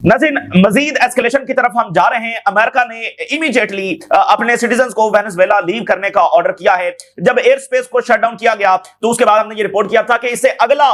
नाज़रीन, मजीद एस्केलेशन की तरफ हम जा रहे हैं। अमेरिका ने इमीडिएटली अपने सिटीजन्स को वेनेजुएला लीव करने का ऑर्डर किया है। जब एयर स्पेस को शट डाउन किया गया तो उसके बाद हमने ये रिपोर्ट किया था कि इससे अगला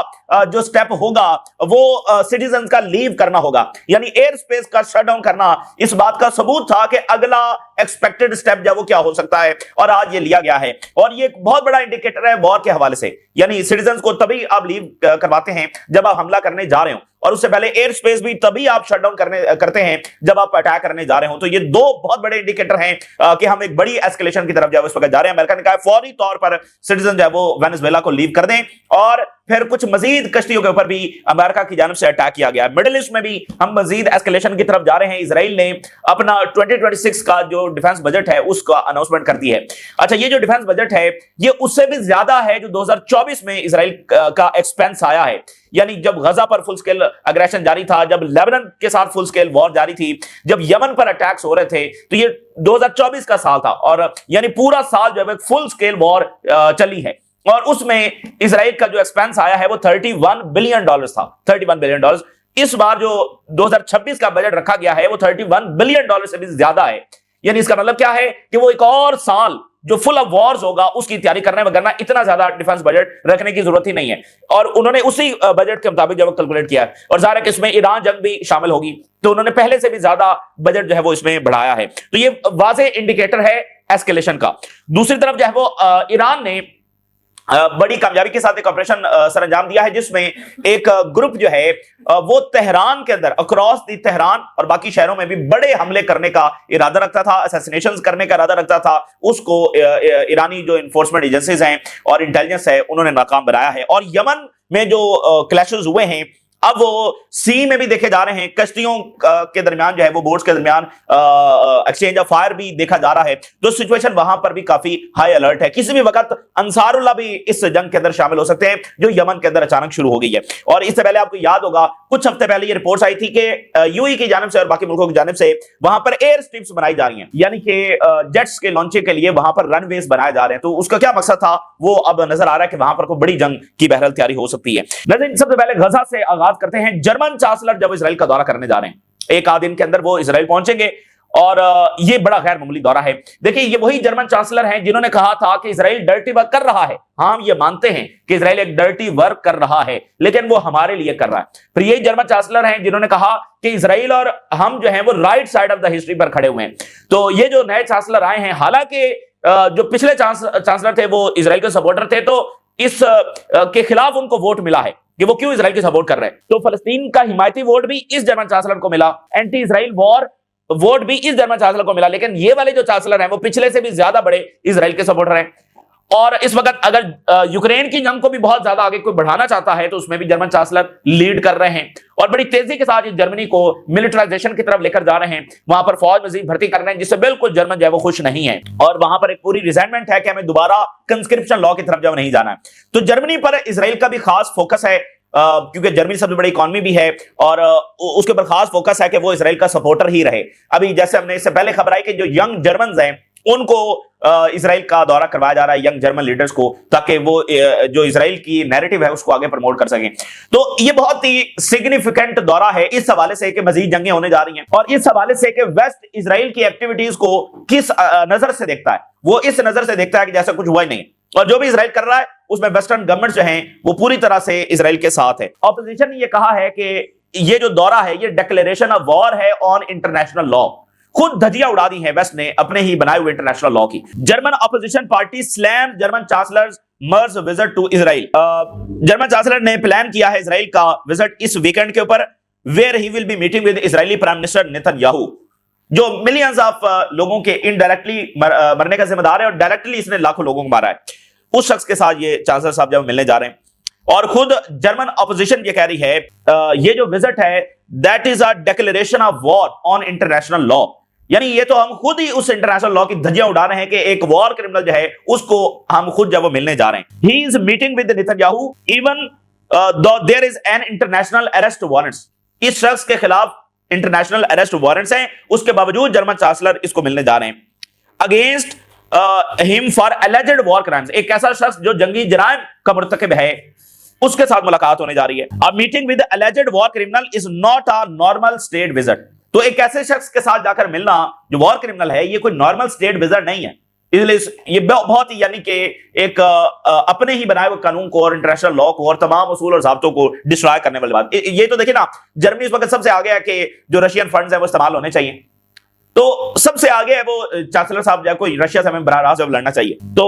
जो स्टेप होगा वो सिटीजन्स का लीव करना होगा, यानी एयर स्पेस का शट डाउन करना इस बात का सबूत था कि अगला एक्सपेक्टेड स्टेप जो वो क्या हो सकता है, और आज ये लिया गया है। और ये एक बहुत बड़ा इंडिकेटर है वॉर के हवाले से, यानी सिटीजन्स को तभी आप लीव करवाते हैं जब आप हमला करने जा रहे हो, और उससे पहले एयर स्पेस भी तभी आप शटडाउन करते हैं जब आप अटैक करने जा रहे हो। तो ये दो बहुत बड़े इंडिकेटर हैं कि हम एक बड़ी एस्केलेशन की तरफ जो है इस वक्त जा रहे हैं। अमेरिका ने कहा फौरी तौर पर सिटीजन जो है वो वेनेजुएला को लीव कर दें, और फिर कुछ मजीद कश्तियों के ऊपर भी अमेरिका की जानिब से अटैक किया गया। मिडिल ईस्ट में भी हम मजीद एस्केलेशन की तरफ जा रहे हैं। इजराइल ने अपना 2026 का जो डिफेंस बजट है उसका अनाउंसमेंट कर दी है। अच्छा, ये जो डिफेंस बजट है ये उससे भी ज्यादा है जो 2024 में इजराइल का एक्सपेंस आया है, यानी जब गजा पर फुल स्केल अग्रेशन जारी था, जब लेबनान के साथ फुल स्केल वॉर जारी थी, जब यमन पर अटैक्स हो रहे थे, तो ये 2024 का साल था, और यानी पूरा साल जो है फुल स्केल वॉर चली है। और उसमें इजराइल का जो एक्सपेंस आया है वो $31 बिलियन था, $31 बिलियन। इस बार जो 2026 का बजट रखा गया है वो $31 बिलियन से भी ज्यादा है। यानी इसका मतलब क्या है कि वो एक और साल जो फुल ऑफ वॉर्स होगा उसकी तैयारी करने में करना, इतना ज्यादा डिफेंस बजट रखने की जरूरत ही नहीं है। और उन्होंने उसी बजट के मुताबिक जब कैलकुलेट किया है, और जाहिर है कि इसमें ईरान जंग भी शामिल होगी, तो उन्होंने पहले से भी ज्यादा बजट जो है वो इसमें बढ़ाया है। तो ये वाज़ेह इंडिकेटर है एस्केलेशन का। दूसरी तरफ जो है वो ईरान ने बड़ी कामयाबी के साथ एक ऑपरेशन सर अंजाम दिया है, जिसमें एक ग्रुप जो है वो तेहरान के अंदर, अक्रॉस दी तेहरान और बाकी शहरों में भी बड़े हमले करने का इरादा रखता था, असैसिनेशंस करने का इरादा रखता था। उसको ईरानी जो इन्फोर्समेंट एजेंसीज हैं और इंटेलिजेंस है उन्होंने नाकाम बनाया है। और यमन में जो क्लैशेस हुए हैं अब वो सी में भी देखे जा रहे हैं, कश्तियों के दरमियान जो है वो बोट्स के दरमियान एक्सचेंज ऑफ फायर भी देखा जा रहा है। तो सिचुएशन वहां पर भी काफी हाई अलर्ट है। किसी भी वक्त अंसारुल्लाह भी इस जंग के अंदर शामिल हो सकते हैं जो यमन के अंदर अचानक शुरू हो गई है। और इससे पहले आपको याद होगा कुछ हफ्ते पहले ये रिपोर्ट्स आई थी कि यूएई की जानिब से और बाकी मुल्कों की जानिब से वहां पर एयर स्ट्रिप्स बनाई जा रही हैं, यानी कि जेट्स के लॉन्चिंग के लिए वहां पर रनवेज बनाए जा रहे हैं। तो उसका क्या मकसद था वो अब नजर आ रहा है कि वहां पर कोई बड़ी जंग की बहरहाल तैयारी हो सकती है। लेकिन सबसे पहले गजा से आगाज करते हैं। जर्मन चांसलर जब इजराइल का दौरा करने जा रहे हैं, एक आध दिन के अंदर वो इजराइल पहुंचेंगे, और ये बड़ा गैर मामूली दौरा है। देखिए, ये वही जर्मन चांसलर हैं जिन्होंने कहा था कि इजराइल डर्टी वर्क कर रहा है। हम ये मानते हैं कि इजराइल एक डर्टी वर्क कर रहा है, लेकिन वो हमारे लिए कर रहा है। फिर यही जर्मन चांसलर हैं जिन्होंने कहा कि इजराइल और हम जो है वो right side of the history पर खड़े हुए हैं। तो ये जो नए चांसलर आए हैं, हालांकि जो पिछले चांसलर थे वो इजराइल के सपोर्टर थे, तो इस के खिलाफ उनको वोट मिला है कि वो क्यों इजराइल की सपोर्ट कर रहे हैं। तो फलस्तीन का हिमायती वोट भी इस जर्मन चांसलर को मिला, एंटी इजराइल वॉर वोट भी इस जर्मन चांसलर को मिला। लेकिन ये वाले जो चांसलर हैं वो पिछले से भी ज्यादा बड़े इजराइल के सपोर्टर हैं। और इस वक्त अगर यूक्रेन की जंग को भी बहुत ज्यादा आगे कोई बढ़ाना चाहता है तो उसमें भी जर्मन चांसलर लीड कर रहे हैं, और बड़ी तेजी के साथ जर्मनी को मिलिटराइजेशन की तरफ लेकर जा रहे हैं। वहां पर फौज मजीद भर्ती कर रहे हैं, जिससे बिल्कुल जर्मन जो है वो खुश नहीं है, और वहां पर एक पूरी रिजाइनमेंट है कि हमें दोबारा कंस्क्रिप्शन लॉ की तरफ जब नहीं जाना है। तो जर्मनी पर इजराइल का भी खास फोकस है, क्योंकि जर्मनी सबसे बड़ी इकॉनमी भी है, और उसके ऊपर खास फोकस है कि वो इजराइल का सपोर्टर ही रहे। अभी जैसे हमने इससे पहले खबर आई कि जो यंग जर्मन हैं उनको इजराइल का दौरा करवाया जा रहा है, यंग जर्मन लीडर्स को, ताकि वो जो इजराइल की नैरेटिव है उसको आगे प्रमोट कर सकें। तो ये बहुत ही सिग्निफिकेंट दौरा है इस हवाले से कि मजीद जंगें होने जा रही हैं, और इस हवाले से कि वेस्ट इजराइल की एक्टिविटीज को किस नजर से देखता है। वो इस नजर से देखता है कि जैसा कुछ हुआ ही नहीं, और जो भी इजराइल कर रहा है उसमें वेस्टर्न गवर्नमेंट जो है वो पूरी तरह से इजराइल के साथ है। ऑपोजिशन ने ये कहा है कि ये जो दौरा है ये डिक्लेरेशन ऑफ वॉर है ऑन इंटरनेशनल लॉ। खुद धजियां उड़ा दी है वेस्ट ने अपने ही बनाए हुए इंटरनेशनल लॉ की। German opposition party slam German chancellor Merz visit to Israel. German chancellor ने प्लान किया है इजराइल का विजिट इस वीकेंड के ऊपर, where he will be meeting with Israeli prime minister Netanyahu, जो मिलियंस ऑफ लोगों के इनडायरेक्टली मरने का जिम्मेदार है, और डायरेक्टली इसने लाखों लोगों को मारा है। उस शख्स के साथ ये चांसलर साहब जब मिलने जा रहे हैं, और खुद जर्मन ऑपोजिशन ये कह रही है ये जो विजिट है that is a declaration of war on international law, यानी ये तो हम खुद ही उस इंटरनेशनल लॉ की धज्जियां उड़ा रहे हैं कि एक वॉर क्रिमिनल जो है उसको हम खुद जब वो मिलने जा रहे हैं। He is meeting with Netanyahu even though there is an international arrest warrants. इस शख्स के खिलाफ इंटरनेशनल अरेस्ट वारंट्स हैं, उसके बावजूद जर्मन चांसलर इसको मिलने जा रहे हैं। Against him for alleged war crimes, एक ऐसा शख्स जो जंगी जराइम का मुर्तकिब है, उसके साथ मुलाकात होने जा रही है। A meeting with alleged war criminal is not a normal state visit. तो एक ऐसे शख्स के साथ जाकर मिलना जो वॉर क्रिमिनल है, ये कोई नॉर्मल स्टेट विजिट नहीं है। इसलिए ये बहुत ही, यानी कि एक अपने ही बनाए हुए कानून को और इंटरनेशनल लॉ को और तमाम उसूल और ज़ाब्तों को डिस्ट्रॉय करने वाली बात। ये तो देखिए ना, जर्मनी इस वक्त सबसे आगे है कि जो रशियन फंड्स है वो इस्तेमाल होने चाहिए, तो सबसे आगे है वो चांसलर साहब जो कोई रशिया से हमें बराह रास्त लड़ना चाहिए। तो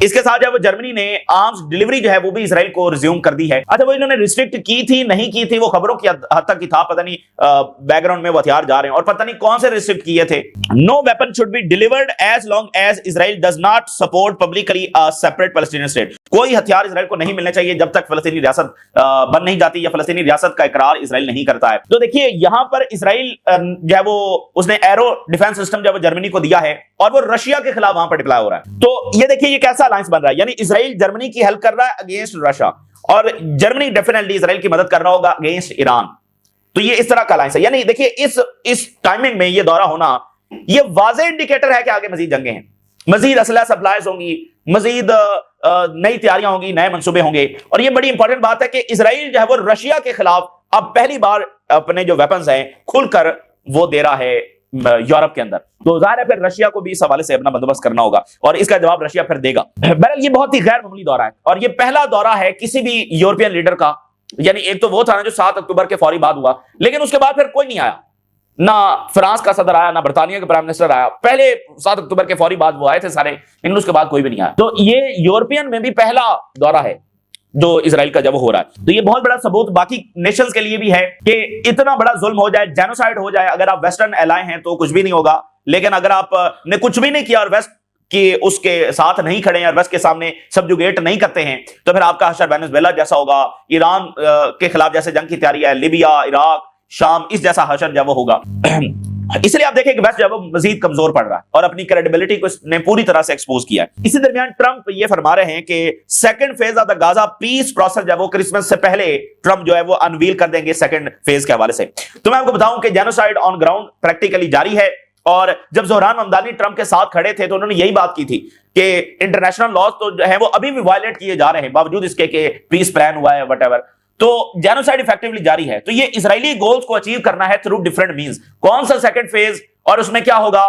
इसके साथ जो जर्मनी ने आर्म्स डिलीवरी जो है वो भी इजराइल को रिज्यूम कर दी है। अच्छा, वो इन्होंने रिस्ट्रिक्ट की थी नहीं की थी, वो खबरों की हद तक की था, पता नहीं बैकग्राउंड में वो हथियार जा रहे हैं और पता नहीं कौन से रिस्ट्रिक्ट किए थे। No weapon should be delivered as long as Israel does not support publicly a separate Palestinian state. कोई हथियार इजराइल को नहीं मिलने चाहिए जब तक फलस्तीनी रियासत बन नहीं जाती या फलस्तीनी रियासत का इकरार इजराइल नहीं करता है। तो देखिए यहां पर इजराइल जो है वो उसने एरो डिफेंस सिस्टम जो जर्मनी को दिया है और वो रशिया के खिलाफ वहां पर डिप्लॉय हो रहा है। तो ये देखिए ये कैसा अलायंस बन रहा है, यानी इजराइल जर्मनी की हेल्प कर रहा है अगेंस्ट रशिया और जर्मनी डेफिनेटली इजराइल की मदद कर रहा होगा अगेंस्ट ईरान। तो ये इस तरह का अलायंस है। यानी देखिए इस टाइमिंग में ये दौरा होना ये वाज़ेह इंडिकेटर है कि आगे मजीद जंगें हैं, मजीद असला सप्लाईज होंगी, मजीद नई तैयारियां होंगी, नए मंसूबे होंगे। और ये बड़ी इंपॉर्टेंट बात है कि इजराइल जो है वो रशिया के खिलाफ अब पहली बार अपने जो वेपन्स हैं खुलकर वो दे रहा है यूरोप के अंदर। तो जाहिर है फिर रशिया को भी इस हवाले से अपना बंदोबस्त करना होगा और इसका जवाब रशिया फिर देगा। बहरहाल ये बहुत ही गैर मामूली दौरा है और ये पहला दौरा है किसी भी यूरोपियन लीडर का। यानी एक तो वो था ना जो 7 अक्टूबर के फौरी बाद हुआ, लेकिन उसके बाद फिर कोई नहीं आया, ना फ्रांस का सदर आया, ना बर्तानिया का प्राइम मिनिस्टर आया। पहले 7 अक्टूबर के फौरी बाद वो आए थे सारे, लेकिन उसके बाद कोई भी नहीं आया। तो ये यूरोपियन में भी पहला दौरा है जो इजराइल का जब हो रहा है। तो ये बहुत बड़ा सबूत बाकी नेशंस के लिए भी है कि इतना बड़ा जुल्म हो जाए, जेनोसाइड हो जाए, अगर आप वेस्टर्न एलाय हैं तो कुछ भी नहीं होगा, लेकिन अगर आप ने कुछ भी नहीं किया और वेस्ट कि उसके साथ नहीं खड़े हैं और वेस्ट के सामने सबजुगेट नहीं करते हैं, तो फिर आपका हशर वेनेजुएला जैसा होगा, ईरान के खिलाफ जैसे जंग की तैयारी है, लिबिया, इराक, शाम, इस जैसा हशर जब होगा। इसलिए आप देखें कि वेस्ट जब मजीद कमजोर पड़ रहा है और अपनी क्रेडिबिलिटी को इसने पूरी तरह से एक्सपोज किया है। इसी दरमियान ट्रंप ये फरमा रहे हैं कि second phase of the Gaza peace process जब वो क्रिसमस से पहले ट्रंप जो है वो अनवील कर देंगे सेकंड फेज के हवाले से। तो मैं आपको बताऊं कि जेनोसाइड ऑन ग्राउंड प्रैक्टिकली जारी है और जब जोहरान ममदानी ट्रंप के साथ खड़े थे तो उन्होंने यही बात की थी कि इंटरनेशनल लॉज तो जो है वो अभी भी वायलेट किए जा रहे हैं बावजूद इसके कि पीस प्लान हुआ है व्हाटएवर। तो जेनोसाइड इफेक्टिवली जारी है। तो ये इजरायली गोल्स को अचीव करना है थ्रू डिफरेंट मींस। कौन सा सेकंड फेज और उसमें क्या होगा,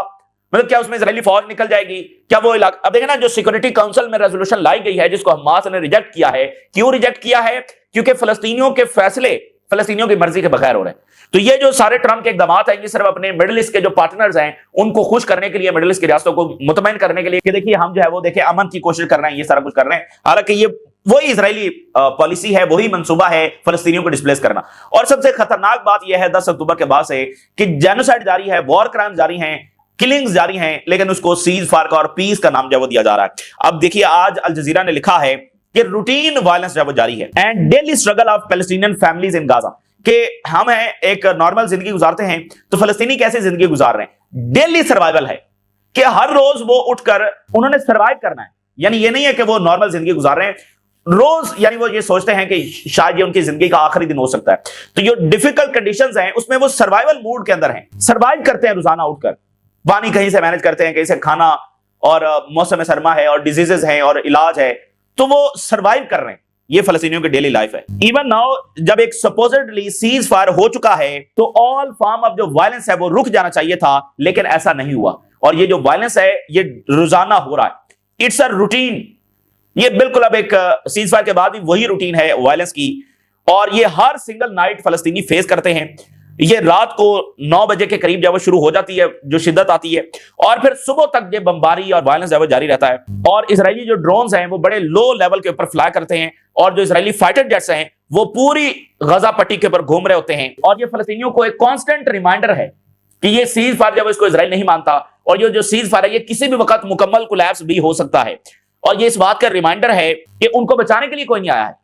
मतलब क्या उसमें इजरायली फौज निकल जाएगी, क्या वो इलाका। अब देखना जो सिक्योरिटी काउंसिल में रेजोल्यूशन लाई गई है जिसको हमास ने रिजेक्ट किया है, क्यों रिजेक्ट किया है, क्योंकि फलस्तीनियों के फैसले फलस्तीनियों की मर्जी के बगैर हो रहे हैं। तो ये जो सारे ट्रंप के इकदाम हैं ये सिर्फ अपने मिडिल ईस्ट के जो पार्टनर्स हैं उनको खुश करने के लिए, मिडिल ईस्ट की रियासतों को मुतमईन करने के लिए कि देखिए हम जो है वो देखिए अमन की कोशिश कर रहे हैं, ये सारा कुछ कर रहे हैं। हालांकि ये वही इजरायली पॉलिसी है, वही मंसूबा है फलस्तीनियों को डिस्प्लेस करना। और सबसे खतरनाक बात यह है 10 अक्टूबर के बाद से कि जेनोसाइड जारी है, वॉर क्राइम जारी हैं, किलिंग्स जारी हैं, लेकिन उसको सीज फायर का और पीस का नाम जो वो दिया जा रहा है। अब देखिए आज अल जजीरा ने लिखा है कि रूटीन वायलेंस जो जारी है and daily struggle of Palestinian families in Gaza, कि हम हैं एक नॉर्मल जिंदगी गुजारते हैं तो फलस्तीनी कैसे जिंदगी गुजार रहे हैं। डेली सर्वाइवल है कि हर रोज वो उठकर उन्होंने सर्वाइव करना है। यानी ये नहीं है कि वो नॉर्मल जिंदगी गुजार रहे हैं रोज, यानी वो ये सोचते हैं कि शायद ये उनकी जिंदगी का आखिरी दिन हो सकता है। तो जो डिफिकल्ट कंडीशंस हैं उसमें वो सर्वाइवल मूड के अंदर हैं, सर्वाइव करते हैं रोजाना उठकर, पानी कहीं से मैनेज करते हैं, कहीं से खाना, और मौसम सरमा है और डिजीजेस हैं और इलाज है, तो वो सर्वाइव कर रहे हैं। ये फलस्तीनियों की डेली लाइफ है। इवन नाउ जब एक सपोजिटली सीज फायर हो चुका है तो ऑल फॉर्म ऑफ जो वायलेंस है वो रुक जाना चाहिए था, लेकिन ऐसा नहीं हुआ। और ये जो वायलेंस है ये रोजाना हो रहा है, इट्स अ रूटीन। ये बिल्कुल अब एक सीज फायर के बाद भी वही रूटीन है वायलेंस की, और ये हर सिंगल नाइट फलस्तीनी फेस करते हैं। ये रात को 9 बजे के करीब जब वो शुरू हो जाती है, जो शिद्दत आती है, और फिर सुबह तक ये बमबारी और वायलेंस जब जारी रहता है। और इजरायली जो ड्रोन्स हैं वो बड़े लो लेवल के ऊपर फ्लाई करते हैं, और जो इजरायली फाइटर जेट्स हैं वो पूरी गजा पट्टी के ऊपर घूम रहे होते हैं। और ये फलस्तीनियों को एक कांस्टेंट रिमाइंडर है कि ये सीज फायर जब इसको इजराइल नहीं मानता, और ये जो सीज फायर है ये किसी भी वक्त मुकम्मल कोलैप्स भी हो सकता है। और ये इस बात का रिमाइंडर है कि उनको बचाने के लिए कोई नहीं आया है।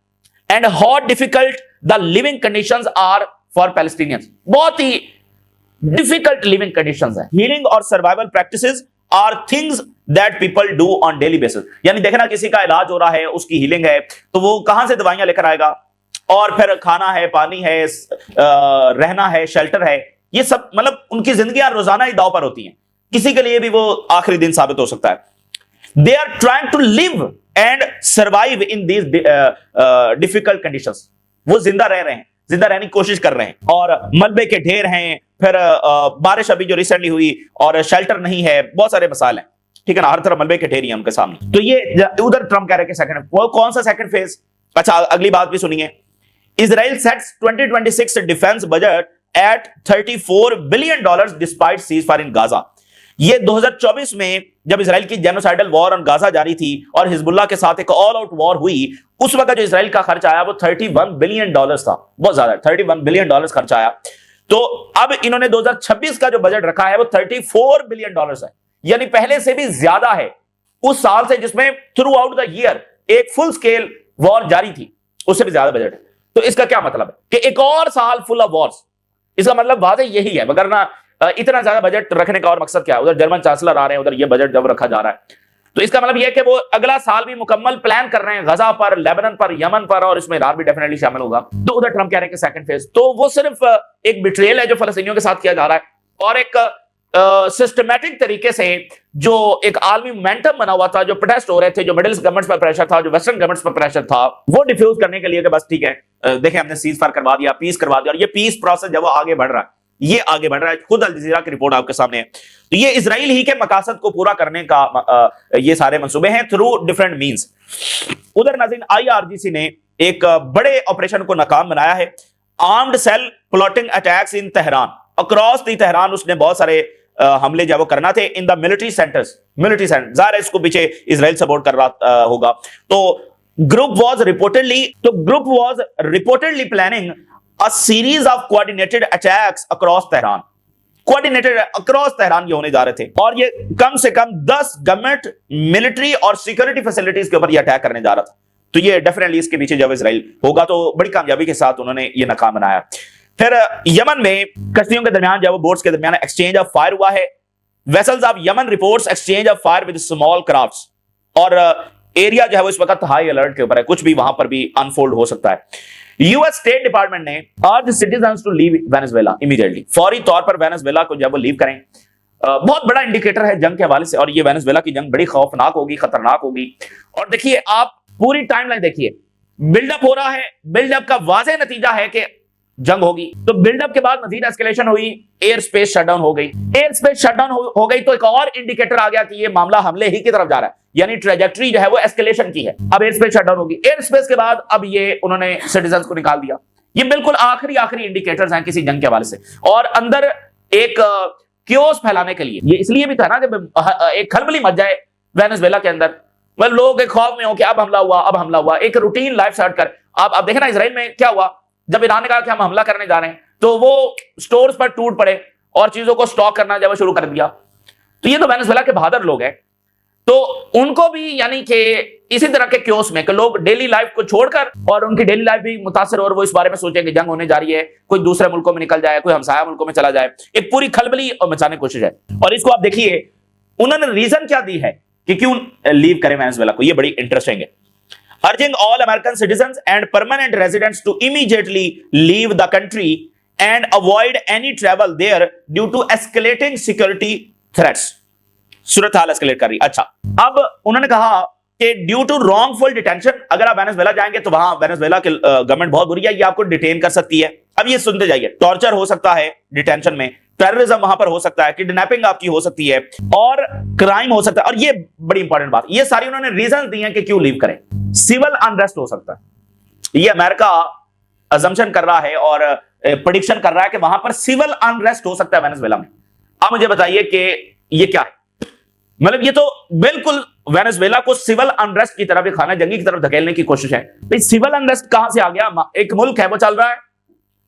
And how difficult the living conditions are for Palestinians, बहुत ही डिफिकल्ट लिविंग कंडीशंस है। हीलिंग और survival practices are things that people do on daily basis. यानी देखना किसी का इलाज हो रहा है, उसकी हीलिंग है, तो वो कहां से दवाइयां लेकर आएगा, और फिर खाना है, पानी है, रहना है, शेल्टर है, ये सब मतलब उनकी जिंदगियां रोजाना ही दांव पर होती हैं। किसी के लिए भी वो आखिरी दिन साबित हो सकता है। They are trying to live and survive in these difficult conditions. वो जिंदा रह रहे हैं, जिंदा रहने की कोशिश कर रहे हैं। और मलबे के ढेर हैं, फिर बारिश अभी जो रिसेंटली हुई, और शेल्टर नहीं है, बहुत सारे मसाइल हैं, ठीक है ना, हर तरफ मलबे के ढेर ही हैं उनके सामने। तो ये उधर ट्रम्प कह रहे हैं कि सेकंड, वो कौन सा सेकंड फेज? अच्छा, अगली बात भी सुनिए। Israel sets 2026 defence budget at $34 billion despite ceasefire in Gaza. ये 2024 में जब इजराइल की जेनोसाइडल वॉर ऑन गाजा जारी थी और हिजबुल्लाह के साथ एक ऑल आउट वॉर हुई, उस वक्त जो इजराइल का खर्च आया वो $31 बिलियन था, बहुत ज्यादा, $31 बिलियन खर्च आया। तो अब इन्होंने 2026 का जो बजट रखा है वो $34 बिलियन है, यानी पहले से भी ज्यादा है उस साल से जिसमें थ्रू आउट द ईयर एक फुल स्केल वॉर जारी थी, उससे भी ज्यादा बजट है। तो इसका क्या मतलब है कि एक और साल फुल ऑफ वॉर्स, इसका मतलब वादे यही है, मगर ना इतना ज्यादा बजट रखने का और मकसद क्या है? उधर जर्मन चांसलर आ रहे हैं, उधर ये बजट जब रखा जा रहा है, तो इसका मतलब यह है कि वो अगला साल भी मुकम्मल प्लान कर रहे हैं गजा पर, लेबनान पर, यमन पर, और इसमें ईरान भी डेफिनेटली शामिल होगा। तो उधर ट्रम्प कह रहे हैं कि सेकंड फेज, तो वो सिर्फ एक बिट्रेयल है जो फलस्तीनियों के साथ किया जा रहा है, और एक सिस्टमैटिक तरीके से जो एक आलमी मोमेंटम बना हुआ था, जो प्रोटेस्ट हो रहे थे, जो मिडिल गवर्नमेंट्स पर प्रेशर था, जो वेस्टर्न गवर्नमेंट्स पर प्रेशर था, वो डिफ्यूज करने के लिए कि बस ठीक है, देखें हमने सीज फायर करवा दिया, पीस करवा दिया, और ये पीस प्रोसेस जब वो आगे बढ़ रहा है, ये आगे बढ़ रहा है, खुद अल जजीरा की रिपोर्ट आपके सामने है। तो ये इजराइल ही के मकासद को पूरा करने का ये सारे मंसूबे हैं थ्रू डिफरेंट मींस। उधर नाज़रीन, IRGC ने एक बड़े ऑपरेशन को नाकाम बनाया है, armed cell plotting attacks in Tehran, across the Tehran उसने बहुत सारे हमले जब वो करना थे in the military centres, military centre, ज़ाहिर है इसको पीछे इजराइल सपोर्ट कर रहा होगा। तो group was reportedly planning a series of coordinated attacks across Tehran, coordinated across Tehran ये होने जा रहे थे, और ये कम से कम 10 गवर्नमेंट, मिलिट्री और सिक्योरिटी फैसिलिटीज के ऊपर ये अटैक करने जा रहा था। तो ये डेफिनेटली इसके पीछे जब इजराइल होगा तो बड़ी कामयाबी के साथ उन्होंने ये नाकाम बनाया। फिर यमन में कश्तियों के दरमियान जब बोट्स के दरमियान एक्सचेंज ऑफ फायर हुआ है, vessels of Yemen reports exchange of fire with small crafts, और एरिया जो है वो इस वक्त हाई अलर्ट के ऊपर है, कुछ भी वहां पर भी अनफोल्ड हो सकता है। यूएस स्टेट डिपार्टमेंट ने urge citizens to leave Venezuela immediately, फौरी तौर पर वेनेजुएला को जब वो लीव करें। बहुत बड़ा इंडिकेटर है जंग के हवाले से, और ये वेनेजुएला की जंग बड़ी खौफनाक होगी, खतरनाक होगी। और देखिए आप पूरी टाइमलाइन देखिए, बिल्डअप हो रहा है, बिल्डअप का वाज़ेह नतीजा है कि जंग होगी। तो बिल्डअप के बाद मजीद एस्केलेशन हुई, एयर स्पेस शटडाउन हो गई, एयर स्पेस शटडाउन हो गई तो एक और इंडिकेटर आ गया कि ये मामला हमले ही की तरफ जा रहा है, यानी ट्रेजेक्टरी जो है वो एस्केलेशन की है। अब एयर स्पेस शटडाउन होगी, एयर स्पेस के बाद अब ये उन्होंने सिटीजन्स को निकाल दिया। ये बिल्कुल आखिरी इंडिकेटर्स हैं किसी जंग के हवाले से, और अंदर एक क्योस फैलाने के लिए। ये इसलिए भी था ना जब एक खलबली मच जाए वेनेजुएला के अंदर, मतलब लोग एक खौफ में हो कि अब हमला हुआ, अब हमला हुआ, एक रूटीन लाइफ स्टार्ट कर। आप देखें ना इजराइल में क्या हुआ, जब ईरान ने कहा कि हम हमला करने जा रहे हैं तो वो स्टोर्स पर टूट पड़े और चीजों को स्टॉक करना जब शुरू कर दिया। तो ये तो वेनेजुएला के बहादुर लोग हैं, तो उनको भी यानी कि इसी तरह के क्योस में कि लोग डेली लाइफ को छोड़कर, और उनकी डेली लाइफ भी मुतासर हो, और वो इस बारे में सोचें कि जंग होने जा रही है, कोई दूसरे मुल्कों में निकल जाए, कोई हमसाया मुल्कों में चला जाए, एक पूरी खलबली मचाने की कोशिश है। और इसको आप देखिए उन्होंने रीजन क्या दी है कि क्यों लीव करें वेनेजुएला को, ये बड़ी इंटरेस्टिंग है। Urging all American citizens and permanent residents to immediately leave the country and avoid any travel there due to escalating security threats. Surat hall escalate कर रही। अच्छा, अब उन्होंने कहा कि ड्यू टू रॉन्गफुल डिटेंशन, अगर आप वेनेजुएला जाएंगे तो वहां वेनेजुएला की गवर्नमेंट बहुत बुरी है, ये आपको डिटेन कर सकती है। अब ये सुनते जाइए, टॉर्चर हो सकता है डिटेंशन में, टेररिज्म वहां पर हो सकता है, किडनैपिंग आपकी हो सकती है, और क्राइम हो सकता है। और ये बड़ी इंपॉर्टेंट बात, ये सारी उन्होंने रीजन दिए हैं कि क्यों लीव करें। सिविल अनरेस्ट हो सकता है, ये अमेरिका अजम्पशन कर रहा है और प्रेडिक्शन कर रहा है कि वहां पर सिविल अनरेस्ट हो सकता है वेनेजुएला में। अब मुझे बताइए कि ये क्या है, मतलब ये तो बिल्कुल वेनेजुएला को सिविल अनरेस्ट की तरफ, खाना जंगी की तरफ धकेलने की कोशिश है। भाई सिविल अनरेस्ट कहां से आ गया? एक मुल्क है वो चल रहा है,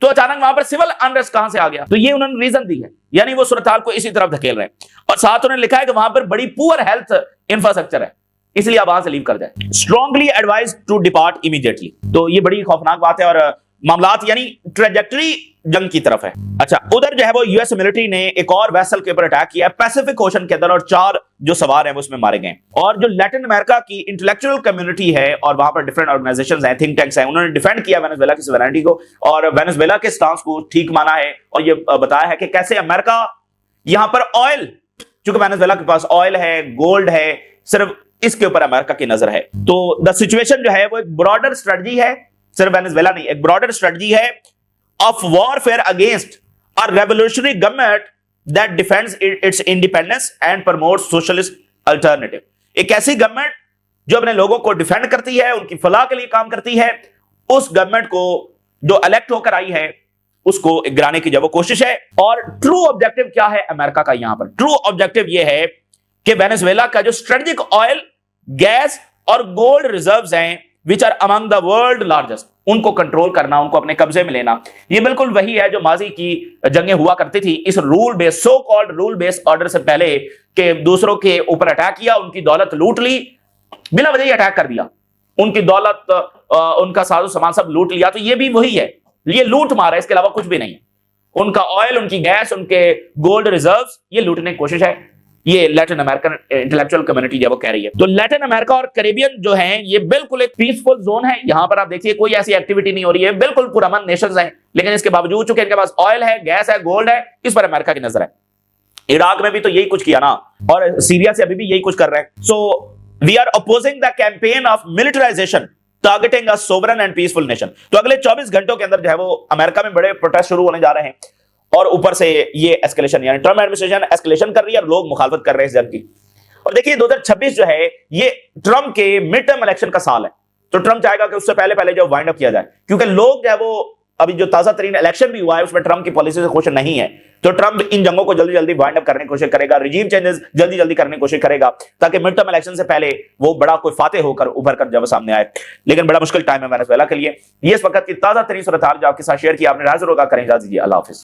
तो अचानक वहां पर सिविल अनरेस्ट कहां से आ गया? तो ये उन्होंने रीजन दी है, यानी वो सूरत हाल को इसी तरफ धकेल रहे हैं। और साथ उन्होंने लिखा है कि वहां पर बड़ी पुअर हेल्थ इंफ्रास्ट्रक्चर है, इसलिए आप वहां से लीव कर जाए। Strongly advise to depart immediately, तो ये बड़ी खौफनाक बात है, और मामलात यानी ट्रेजेक्टरी जंग की तरफ है। अच्छा, उधर जो है वो यूएस मिलिट्री ने एक और वेसल के ऊपर अटैक किया पैसिफिक ओशन के अंदर, और 4 जो सवार हैं वो उसमें मारे गए। और जो लैटिन अमेरिका की इंटेलेक्चुअल कम्युनिटी है और वहां पर डिफरेंट ऑर्गेनाइजेशंस हैं, थिंक टैंक्स हैं, उन्होंने डिफेंड किया वेनेजुएला की सोवरेनिटी को और वेनेजुएला के स्टांस को ठीक माना है, और ये बताया है कि कैसे अमेरिका यहां पर ऑयल, चूंकि वेनेजुएला के पास ऑयल है, गोल्ड है, सिर्फ इसके ऊपर अमेरिका की नजर है। तो द सिचुएशन जो है वो एक ब्रॉडर स्ट्रेटजी है, सिर्फ वेनेजुएला नहीं, एक ब्रॉडर स्ट्रेटजी है of warfare against a revolutionary government that defends it's independence and promotes socialist alternative. एक ऐसी गवर्नमेंट जो अपने लोगों को डिफेंड करती है, उनकी फलाह के लिए काम करती है, उस गवर्नमेंट को जो इलेक्ट होकर आई है उसको गिराने की जब वो कोशिश है। और ट्रू ऑब्जेक्टिव क्या है अमेरिका का? यहां पर ट्रू ऑब्जेक्टिव यह है कि वेनेजुएला का जो स्ट्रेटेजिक ऑयल, गैस और गोल्ड रिजर्व्स हैं which are among the world largest, उनको कंट्रोल करना, उनको अपने कब्जे में लेना। ये बिल्कुल वही है जो माजी की जंगें हुआ करती थी इस rule based, so called rule based order से पहले, कि दूसरों के ऊपर अटैक किया, उनकी दौलत लूट ली, बिना वजह ही अटैक कर दिया, उनकी दौलत, उनका साजो सामान सब लूट लिया। तो ये भी वही है, ये लूट मार है, इसके अलावा कुछ भी नहीं है। उनका ऑयल, उनकी गैस, उनके गोल्ड रिजर्व्स, ये लूटने की कोशिश है। ये लैटिन अमेरिकन इंटेलेक्चुअल कम्युनिटी जब वो कह रही है। तो लैटिन अमेरिका और कैरेबियन जो हैं ये बिल्कुल एक पीसफुल जोन है। यहां पर आप देखिए कोई ऐसी एक्टिविटी नहीं हो रही है, बिल्कुल पुरअमन नेशंस हैं, लेकिन इसके बावजूद चूंकि इनके पास ऑयल है, गैस है, गोल्ड है, इस पर अमेरिका की नजर है। इराक में भी तो यही कुछ किया ना, और सीरिया से अभी भी यही कुछ कर रहे हैं। So we are opposing the campaign of militarisation targeting a sovereign and peaceful nation. तो अगले 24 घंटों के अंदर जो है वो अमेरिका में बड़े प्रोटेस्ट शुरू होने जा रहे हैं, और ऊपर से ये एस्केलेशन, यानी ट्रम्प एडमिनिस्ट्रेशन एस्केलेशन कर रही है और लोग मुखालफत कर रहे हैं इस जंग की। और देखिए 2026 जो है ये ट्रम्प के मिड टर्म इलेक्शन का साल है, तो ट्रम्प चाहेगा कि उससे पहले जो वाइंड अप किया जाए, क्योंकि लोग जो है वो अभी जो ताजा तरीन इलेक्शन भी हुआ है उसमें ट्रम्प की पॉलिसी से खुश नहीं है। तो ट्रम्प इन जंगों को जल्दी जल्दी वाइंड अप करने की कोशिश करेगा, रिजीम चेंजेस जल्दी जल्दी करने की कोशिश करेगा, ताकि मिड टर्म इलेक्शन से पहले वो बड़ा कोई फातेह होकर उभर कर जब सामने आए। लेकिन बड़ा मुश्किल टाइम है वेनेजुएला के लिए। ये इस वक्त की ताजा तरीन सूरत हाल जो आपके साथ शेयर किया, आपने राज रोगा करें। इजाजत दीजिए, अल्लाह हाफिज।